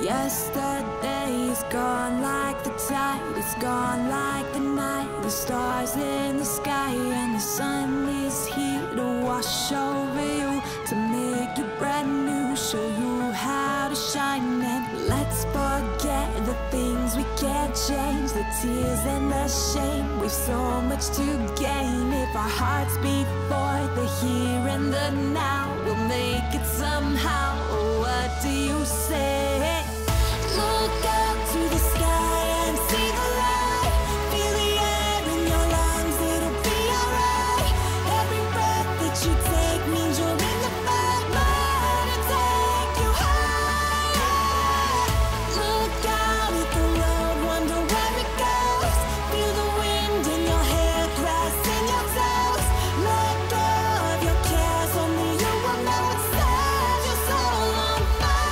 Yesterday is gone like the tide, it's gone like the night. The stars in the sky and the sun is here to wash over you, to make you brand new, show you how to shine. And let's forget the things we can't change, the tears and the shame. We've so much to gain if our hearts beat for the here and the now. We'll make it somehow. What do you say? Look out to the sky and see the light. Feel the air in your lungs, it'll be alright. Every breath that you take means you're in the fight. Let it take you higher. Look out at the road, wonder where it goes. Feel the wind in your hair, grass in your toes. Let go of your cares, only you will know what sets your soul on fire.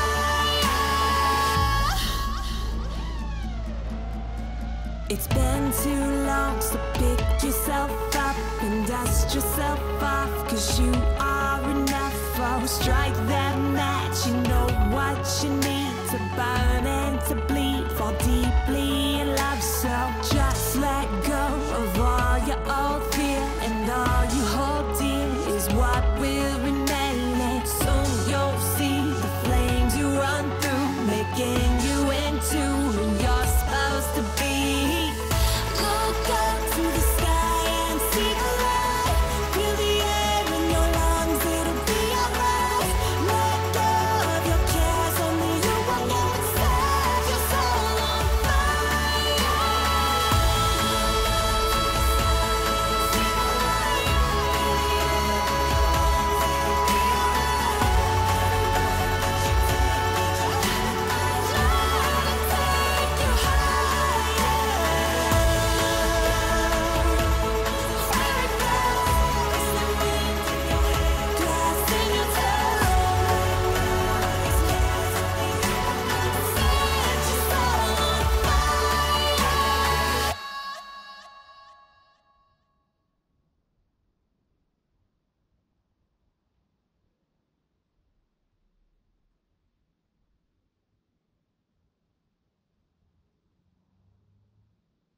It's been too long, so pick yourself up and dust yourself off, 'cause you are enough. Oh, strike that match, you know what you need to burn and to bleed. Fall deeply in love, so